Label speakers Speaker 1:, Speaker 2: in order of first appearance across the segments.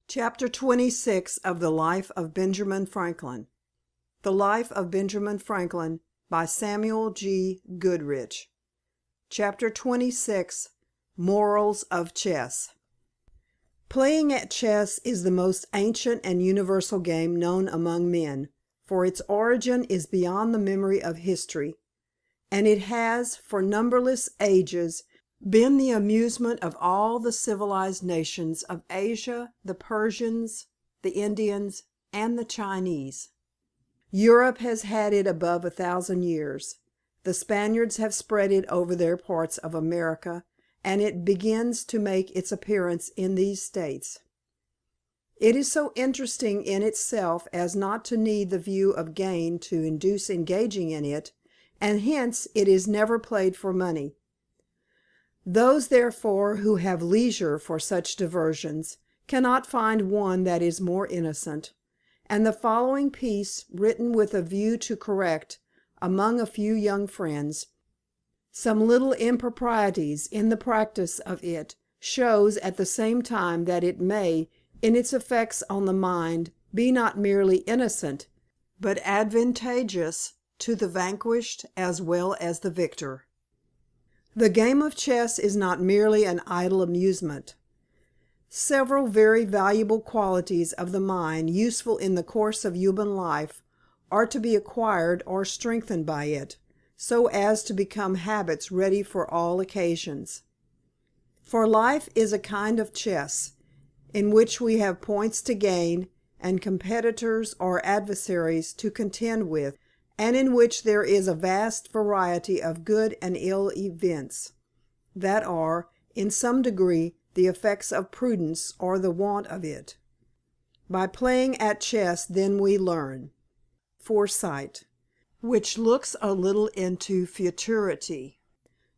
Speaker 1: Chapter 26 of the Life of Benjamin Franklin. The Life of Benjamin Franklin by Samuel G. Goodrich. Chapter 26 Morals of Chess. Playing at chess is the most ancient and universal game known among men, for its origin is beyond the memory of history, and it has, for numberless ages, been the amusement of all the civilized nations of Asia, the Persians, the Indians, and the Chinese. Europe has had it above 1,000 years. The Spaniards have spread it over their parts of America, and it begins to make its appearance in these states. It is so interesting in itself as not to need the view of gain to induce engaging in it, and hence it is never played for money. Those, therefore, who have leisure for such diversions cannot find one that is more innocent, and the following piece, written with a view to correct, among a few young friends, some little improprieties in the practice of it, shows at the same time that it may, in its effects on the mind, be not merely innocent, but advantageous to the vanquished as well as the victor. The game of chess is not merely an idle amusement. Several very valuable qualities of the mind useful in the course of human life are to be acquired or strengthened by it, so as to become habits ready for all occasions. For life is a kind of chess, in which we have points to gain, and competitors or adversaries to contend with, and in which there is a vast variety of good and ill events, that are, in some degree, the effects of prudence or the want of it. By playing at chess then we learn foresight, which looks a little into futurity,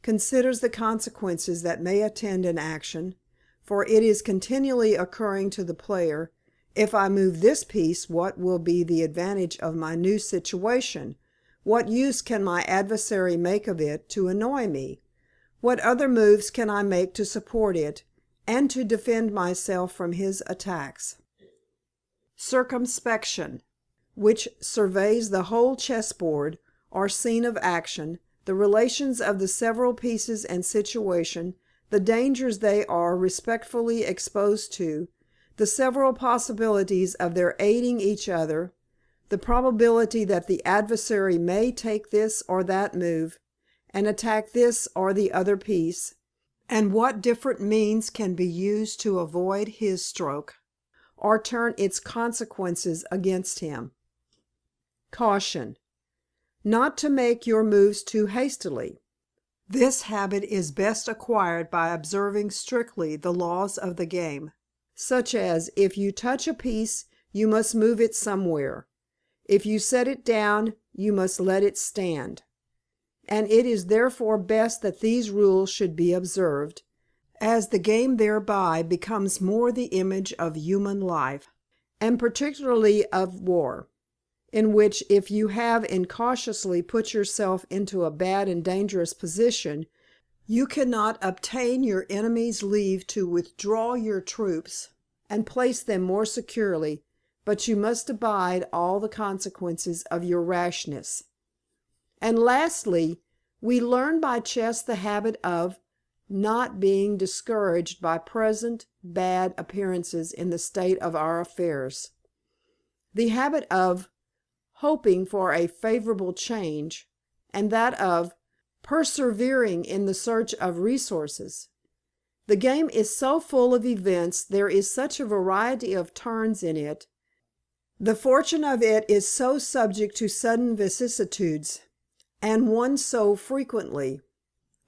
Speaker 1: considers the consequences that may attend an action, for it is continually occurring to the player, if I move this piece, what will be the advantage of my new situation? What use can my adversary make of it to annoy me? What other moves can I make to support it, and to defend myself from his attacks? Circumspection, which surveys the whole chessboard, or scene of action, the relations of the several pieces and situation, the dangers they are respectively exposed to, the several possibilities of their aiding each other, the probability that the adversary may take this or that move, and attack this or the other piece, and what different means can be used to avoid his stroke, or turn its consequences against him. Caution. Not to make your moves too hastily. This habit is best acquired by observing strictly the laws of the game, such as if you touch a piece you must move it somewhere, if you set it down you must let it stand, and it is therefore best that these rules should be observed, as the game thereby becomes more the image of human life, and particularly of war, in which if you have incautiously put yourself into a bad and dangerous position, you cannot obtain your enemy's leave to withdraw your troops and place them more securely, but you must abide all the consequences of your rashness. And lastly, we learn by chess the habit of not being discouraged by present bad appearances in the state of our affairs, the habit of hoping for a favorable change, and that of persevering in the search of resources. The game is so full of events, there is such a variety of turns in it, the fortune of it is so subject to sudden vicissitudes, and one so frequently,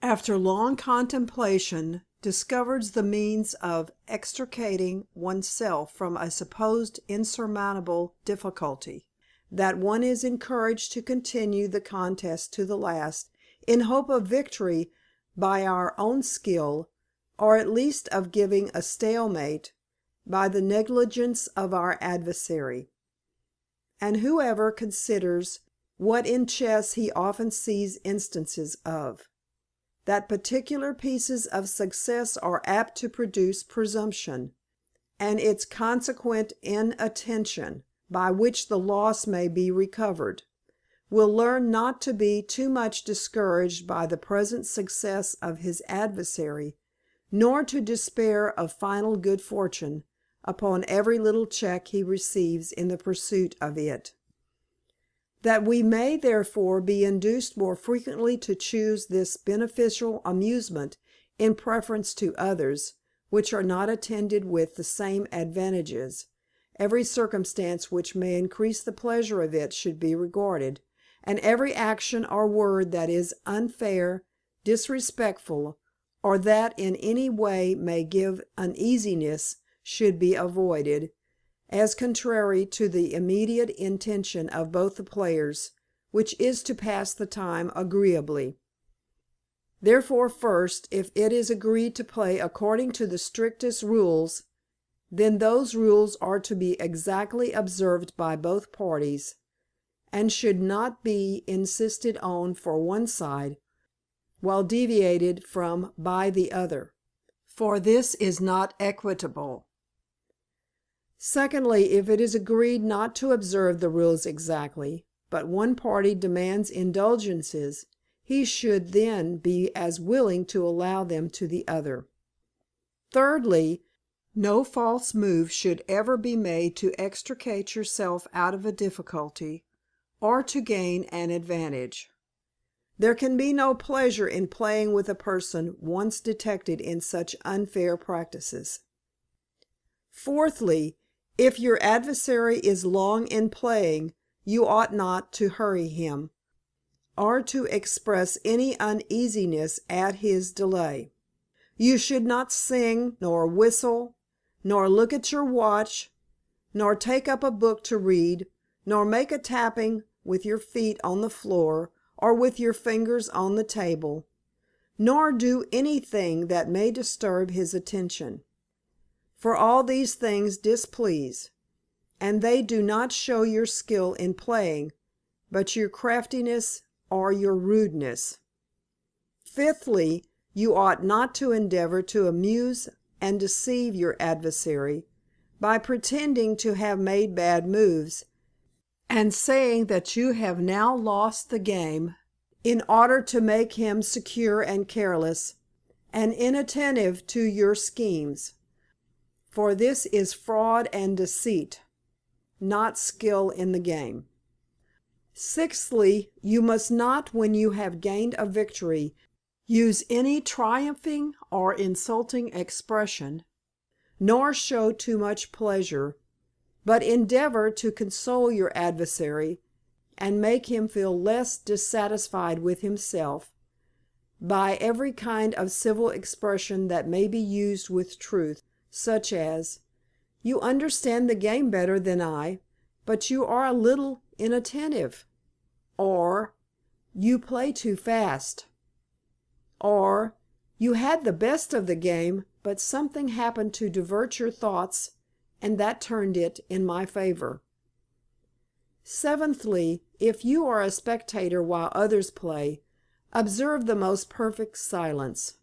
Speaker 1: after long contemplation, discovers the means of extricating oneself from a supposed insurmountable difficulty, that one is encouraged to continue the contest to the last, in hope of victory by our own skill, or at least of giving a stalemate by the negligence of our adversary. And whoever considers what in chess he often sees instances of, that particular pieces of success are apt to produce presumption, and its consequent inattention, by which the loss may be recovered, will learn not to be too much discouraged by the present success of his adversary, nor to despair of final good fortune upon every little check he receives in the pursuit of it. That we may therefore be induced more frequently to choose this beneficial amusement in preference to others, which are not attended with the same advantages, every circumstance which may increase the pleasure of it should be regarded, and every action or word that is unfair, disrespectful, or that in any way may give uneasiness should be avoided, as contrary to the immediate intention of both the players, which is to pass the time agreeably. Therefore, first, if it is agreed to play according to the strictest rules, then those rules are to be exactly observed by both parties, and should not be insisted on for one side, while deviated from by the other, for this is not equitable. Secondly, if it is agreed not to observe the rules exactly, but one party demands indulgences, he should then be as willing to allow them to the other. Thirdly, no false move should ever be made to extricate yourself out of a difficulty, or to gain an advantage. There can be no pleasure in playing with a person once detected in such unfair practices. Fourthly, if your adversary is long in playing, you ought not to hurry him, or to express any uneasiness at his delay. You should not sing, nor whistle, nor look at your watch, nor take up a book to read, nor make a tapping with your feet on the floor, or with your fingers on the table, nor do anything that may disturb his attention. For all these things displease, and they do not show your skill in playing, but your craftiness or your rudeness. Fifthly, you ought not to endeavor to amuse and deceive your adversary by pretending to have made bad moves, and saying that you have now lost the game, in order to make him secure and careless, and inattentive to your schemes. For this is fraud and deceit, not skill in the game. Sixthly, you must not, when you have gained a victory, use any triumphing or insulting expression, nor show too much pleasure, but endeavor to console your adversary, and make him feel less dissatisfied with himself, by every kind of civil expression that may be used with truth, such as, "You understand the game better than I, but you are a little inattentive," or, "You play too fast," or, "You had the best of the game, but something happened to divert your thoughts, and that turned it in my favor." Seventhly, if you are a spectator while others play, observe the most perfect silence,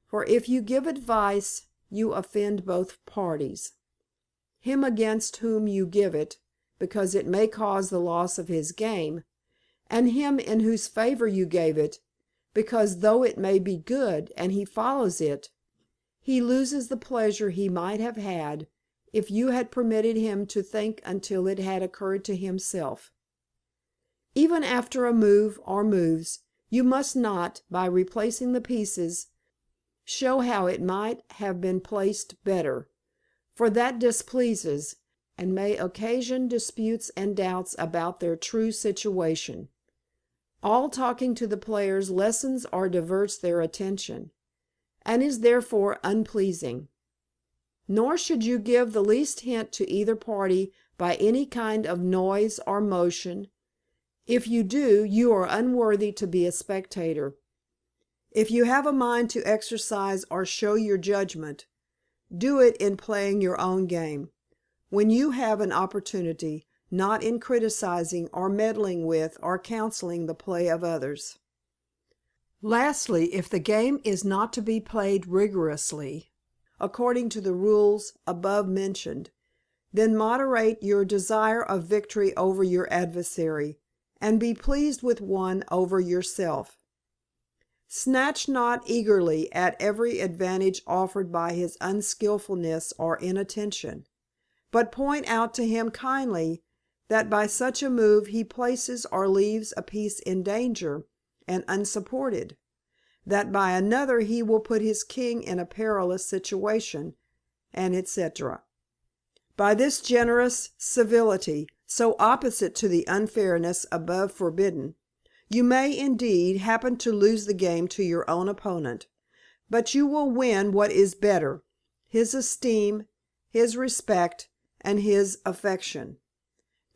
Speaker 1: for if you give advice, you offend both parties, him against whom you give it, because it may cause the loss of his game, and him in whose favor you gave it, because though it may be good and he follows it, he loses the pleasure he might have had if you had permitted him to think until it had occurred to himself. Even after a move or moves, you must not, by replacing the pieces, show how it might have been placed better, for that displeases, and may occasion disputes and doubts about their true situation. All talking to the players lessens or diverts their attention, and is therefore unpleasing. Nor should you give the least hint to either party by any kind of noise or motion. If you do, you are unworthy to be a spectator. If you have a mind to exercise or show your judgment, do it in playing your own game, when you have an opportunity, not in criticizing or meddling with or counseling the play of others. Lastly, if the game is not to be played rigorously, according to the rules above mentioned, then moderate your desire of victory over your adversary, and be pleased with one over yourself. Snatch not eagerly at every advantage offered by his unskilfulness or inattention, but point out to him kindly that by such a move he places or leaves a piece in danger and unsupported, that by another he will put his king in a perilous situation, and etc. By this generous civility, so opposite to the unfairness above forbidden, you may, indeed, happen to lose the game to your own opponent, but you will win what is better, his esteem, his respect, and his affection,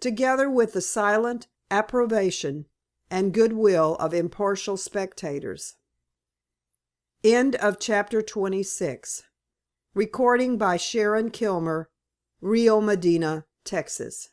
Speaker 1: together with the silent approbation and goodwill of impartial spectators. End of chapter 26. Recording by Sharon Kilmer, Rio Medina, Texas.